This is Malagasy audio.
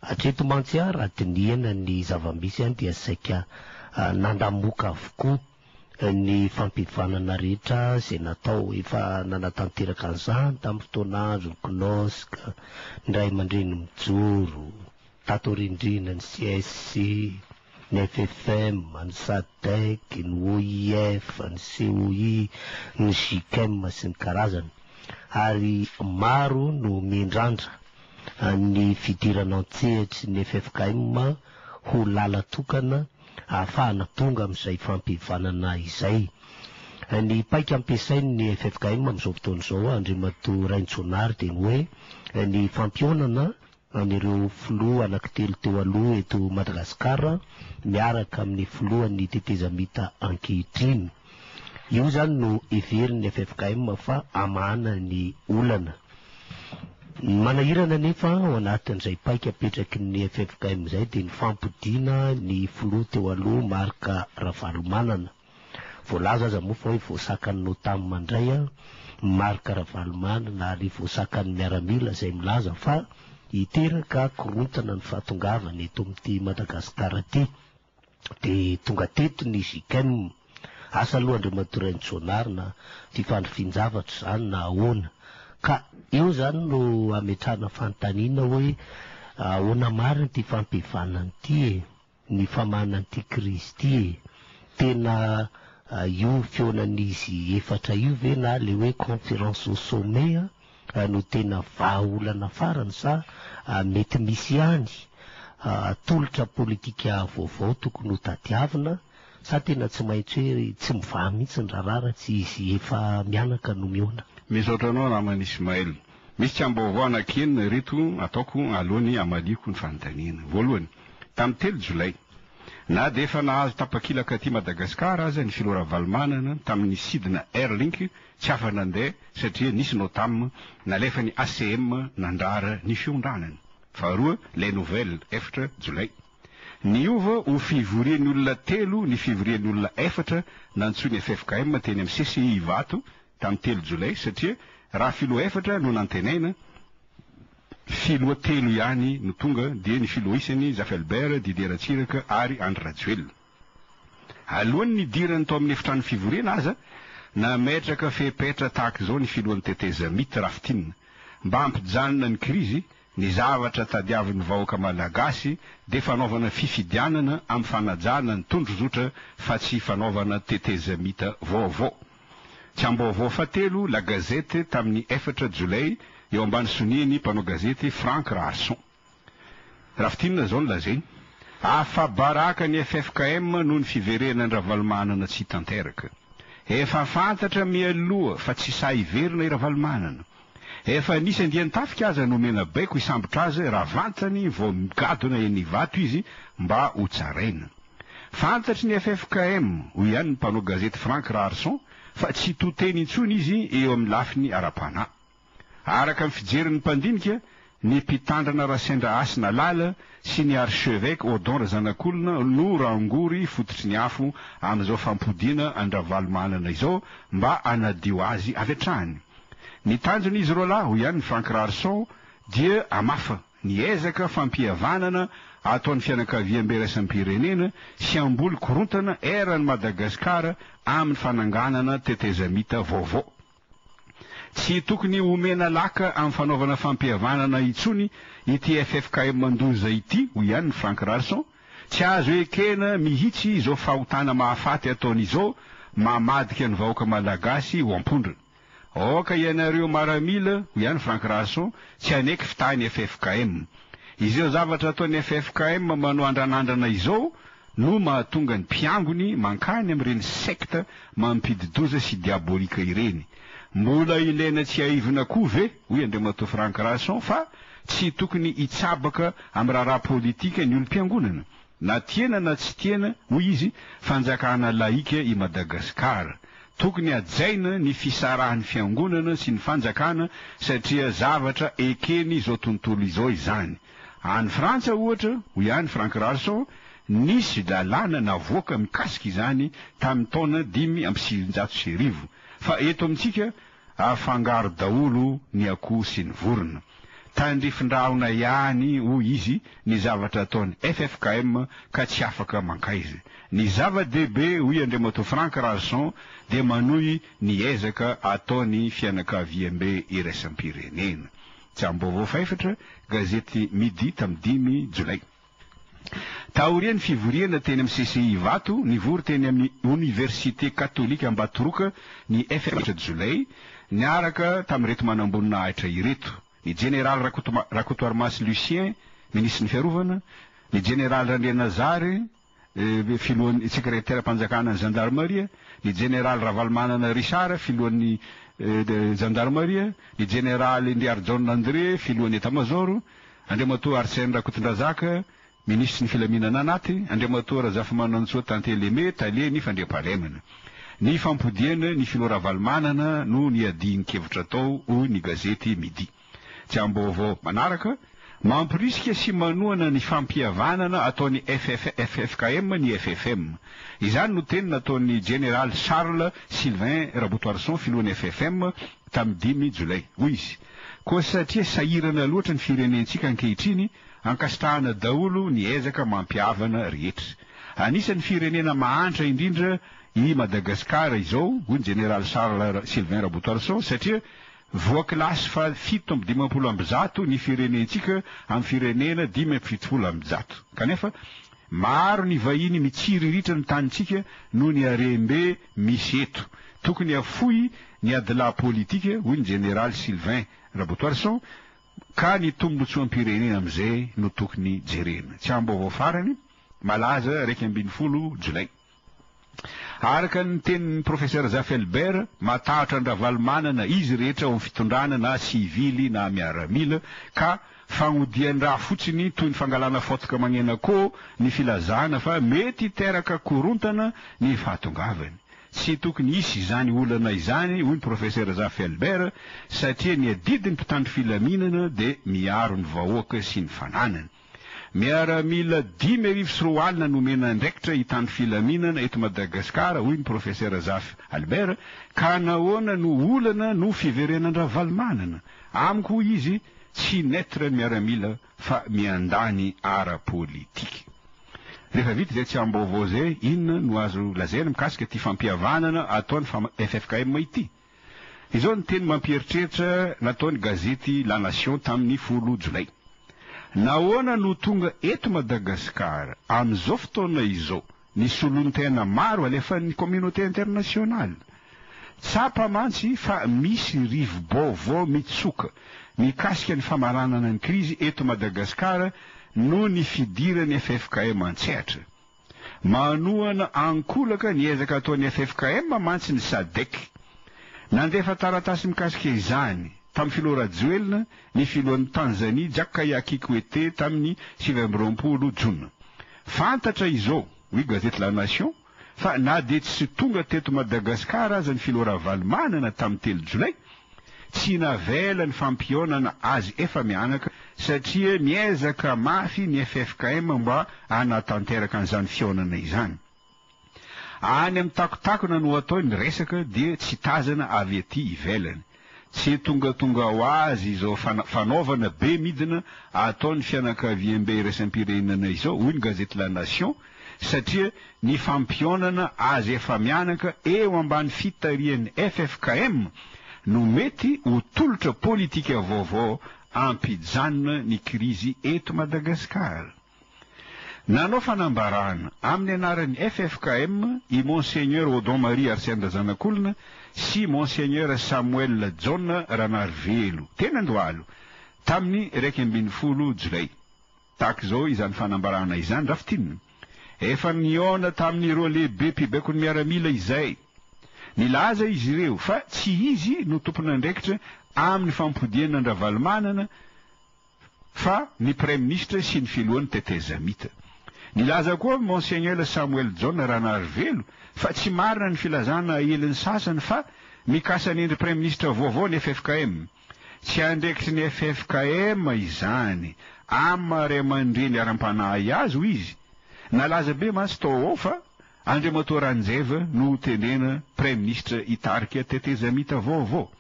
Hatreto mantsy raha tiniana ny zava-misy dia saika nandamoka avokoa ny fampivanana rehetra izay natao efa nanatanteraka an'izany tamin'ny fotoana andro ny Gnosca, ny ray aman-dreny mijoro, tato rindrina ny CSC, ny FFM, ny SADC, ny OIF, ny COI, ny JICM sy ny karazany. Ary maro no miandrandra ny fidirana an-tsehatra ny FFKM ho lala tokana ahafahana tonga amin'izay fampivanana izay. Ny paika ampiasainy ny FFKM amin'izao fotoana izao Andriamatoa Raintsoanary dia ny hoe ny fampionana an'ireo filoha anankitelo teo aloha eto Madagasikara miaraka amin'ny filohan'ny tetezamita ankehitriny. Io zany no everin'ny FFKM fa amahana ny olana. Manahirana nefa ao anatin'izay paika apetraky ny FFKM izay dia ny fampodiana ny filoha teo aloha Marc Ravalomanana. Voalaza aza moa fa hoe voasakan'ny Notamy mandray Marc Ravalomanana ary voasakan'ny miaramila izay milaza fa hiteraka korontana ny fahatongavany eto amin'ity Madagasikara ity. Dia tonga teto ny JICM, asa aloha Andriamatoa Raintsoanary na fifandrifian-javatra izany na ahoana. Ka eo zany no ametrahana fanontaniana hoe ahoana marina ity fampivanana ity ny famahana an'ity krizy ity tena io feonan'izy efatra io ve na le hoe conférence au sommet no tena vahaolana farany sa mety misy ihany tolotra politika vaovao tokony ho tadiavina sa tena tsy maintsy hoe tsy mivaha mihitsy ny raharaha tsy izy efa mianaka no miona. Misaotra anao namana Ismaël. Misy tsambaovao anankenina reto ataoko alohany amaliko ny fanontaniana. Voalohany, tamin'ny 3 Jolay, na dia efa nahazo tapakilaka aty Madagasikara aza ny filoha Ravalomanana tamin'ny sidina Airlink tsy afa nandeha satria nisy Notamy nalefa ny ACM nandrara ny fiondranany. Faharoa, les nouvelles 4 Jolay. Niova ho fivorian'ny olona 3 ny fivorian'ny olona 4 nantsoiny FFKM teny amin'ny CCI Vato tamin'ny 3 Jolay satria raha filoha 4 no nantenaina, filoha 3 ihany no tonga dia ny filoha isany Zafelbert, Didier Ratsiraka ary Andry Rajoelina. Alohan'ny nidirany tao amin'ny efitrano fivoriana aza nametraka fepetra tahaka izao ny filohan'ny tetezamita Rafitinina mba hampijanona ny krizy, ny zavatra tadiavin'ny vahoaka malagasy dia fanaovana fifidianana amin'ny fanajana ny tondrozotra fa tsy fanaovana tetezamita vaovao. Tsambaovao fahatelo, La Gazette tamin'ny 4 Jolay eo ambany soniany mpanao gazety Frank Rarson. Rafitinina zao ny lazainy, afa-baraka ny FFKM noho ny fiverenan'ny Ravalomanana tsy tanteraka. Efa fantatra mialoha fa tsy sa hiverina i Ravalomanana. Efa nisy andiany tafika aza nomena baiko hisambotra azy raha vantany vao migadona eny Vato izy mba ho tsaraina. Fantatry ny FFKM, ho ihany ny mpanao gazety Frank Rarson, fa tsy toteny intsony izy eo amin'ny lafiny ara-panahy. Araka amin'ny fijerin'ny mpandinika, ny mpitandrana Rasendra Asina Lala sy ny archevêque Odon Razanakolona no rangory fototry ny afo amin'izao fampodiana an-Ravalomanana izao mba anadio azy avy hatrany. Ny tanjony izy roa lahy, ho ihany Frank Rarson, dia amafa niezaka fampihavanana ataon'ny fianakaviam-beraisam-pirenena sy amboly korontana eran'ny Madagasikara amin'ny fananganana tetezamita vaovao. Tsy tokony omena laka amin'ny fanaovana fampihavanana itsony ity FFKM mandoza ity, ho ihany Frank Rarson, tsy azo ekena mihitsy izao fahotana mahafaty ataon'izao mamadika ny vahoaka malagasy ho ampondra. Oka ianareo maramila, ho ihany Frank Rarson, tsy aneky fitahiny FFKM. Izao zavatra ataon'ny FFKM manao andranandrana izao no mahatonga ny mpiangony mankany amin'ireny sekta mampididoza sy diabolika ireny. Mbola ilaina tsy haivina koa ve, hoy Andriamatoa Frank Rarson, fa tsy tokony hitsabaka amin'ny raharaha politika ny olom-piangonana. Na tiana na tsy tiana, hoy izy, fanjakana laika i Madagasikara. Tokony ajaina ny fisarahan'ny fiangonana sy ny fanjakana satria zavatra ekeny izao tontolo izao izany. Any Frantsa ohatra, ho ihany Frank Rarson, nisy lalàna navoaka mikasika izany tamin'ny taona 1990. Fa eto amintsika afangaro daholo ny akoho sy ny vorona. tandrifindraona ihany ho izy ny zavatra ataony FFKM ka tsy afaka mankaizy. Ny zava-dehibe hoy Andriamatoa Frank Razon dia manohy ny ezaka ataony fianakaviam-be iraisam-pirenena. Tsambaovao faefatra, gazety Midi tamin'ny 5 Jolay. Taorian'ny fivoriana teny amin'ny CCI Vato, nivory teny amin'ny Université Katolika Ambatoroka ny F1 Jolay, niaraka tamin'ireto manambonina ireto. Ny général Rakotoarmasy Lucien, ministre ny fiarovana, ny général Randria Nazary, filohan'ny sekretera mpanjakana ny gendarmerie, ny général Ravalmanana Richard, filohan'ny gendarmerie, ny général Indriar John André, filohan'ny état-major, Andriamatoa Arsène Rakotondrazaka, ministre ny filaminana anaty, Andriamatoa Razafy Manantsoa Tanteleme, Taleny fandriam-pahalemana. Ny fampodiana ny filoha Ravalmanana no niadiny kevitra tao hoy ny gazety Midi. Tsambaovao manaraka, mampirisika sy manohana ny fampihavanana ataony FFKM ny FFM. Izany no teny nataony général Charles Sylvain Rabotoarson filohan'ny FFM tamin'ny 5 Jolay. Hoy izy, koa satria sahirana loatra ny firenentsika ankehitriny, ankasitrahana daholo ny ezaka mampihavana rehetra. Anisan'ny firenena mahantra indrindra i Madagasikara izao, hoy général Charles Sylvain Rabotoarson, satria voakilasy fa 750 ny firenentsika amin'ny firenena 570. Kanefa maro ny vahiny mitsiriritra ny tanitsika no ny arembe misy eto. Tokony afoy ny adila politika, hoy ny général Sylvain Rabotoarson, ka ny tombotsoam-pirenena amizay no tokony jerena. Tsambaovao farany, malaza 12 Jolay. Araka ny tenin'ny professeur Zafelbert, matahatra ny Ravalmanana izy rehetra ao amin'ny fitondrana na sivily na miaramila, ka fagnodian-draha fotsiny toy ny fangalana fotoka magnenako ny filazana fa mety teraka korontana ny fahatongavany. Tsy tokony isy izany olana izany, hoy ny professeur Zafelbert, satria ny adidiny mpitandro filaminana de miaro ny vahoaka sy ny fananany. Miaramila 10,4 nomena ndraikitra hitandro filaminana eto Madagasikara, hoy ny professeur Zaf Albert, ka nahoana no olana no fiverenan-Ravalmanana. Amiko hoy izy, tsy netra miaramila fa miandany ara-politika. Rehefa vita zay tsy ambaovao zay, inona no azo lazaina mikasika ty fampihavanana ataony FFKM ity. Izao ny teny mampieritreritra nataony gazety La Nation tamin'ny 10 Jolay. Nahoana no tonga eto Madagasikara amin'izao fotoana izao ny solon-tena maro alefan'ny communauté internationale. Tsapa mantsy fa misy rivo-baovao mitsoka mikasika ny famaranana ny krizy eto Madagasikara no ny fidirany FFKM antsehatra. Manohana ankolaka ny ezaka ataony FFKM mantsy ny SADC. Nandefa taratasy mikasika izany tamin'ny filoha Rajoelina ny filohan'ny Tanzania Jakaya Kikwete tamin'ny 20 Jona. Fantatra izao, hoy gazety La Nation, fa na de tsy tonga teto Madagasikara aza ny filoha Ravalmanana tamin'ny 3 Jolay, tsy navela ny fampionana azy efa mianaka satria miezaka mafy ny FFKM mba anatanteraka an'izany fionana izany. Any amin'ny takotakona no ataony resaka dia tsy tazana avy aty ivelany. Tsy tonga ho azy izao fanaovana be midina ataony fianakaviam-be iraisam-pirenena izao, hoy ny gazety La Nation, satria ny fampionana azy efa mianaka eo ambany fitarian'ny FFKM no mety ho tolotra politika vaovao ampijanona ny krizy eto Madagasikara. Nanao fanambarana amin'ny anaran'ny FFKM i Monseigneur Odon Marie Arsène Razanakolona sy Monseigneur Samuel John Ranarvelo tena Andohalo tamin'ny 12 Jolay. Takizao izany fanambarana izany rafitinina. Efa niona tamin'ny roa lehibe mpibekony miaramila izay. Nilaza izy ireo fa tsy izy no tompon'andraikitra amin'ny fampodiana Ravalmanana fa ny Prime Ministre sy ny filohan'ny Tete Zamita. Nilaza koa Monseigneur Samuel John Ranarvelo fa tsy marina ny filazana eliny sasany fa mikasa ny endry Prime Ministre vaovao ny FFKM. Tsy andraikitry ny FFKM izany, amare mandreny aram-panahy azy ho izy. Nalaza be mantsy tao ao fa Andriamatoa Ranjeva no tenena Prime Ministre hitarika Tete Zamita vaovao.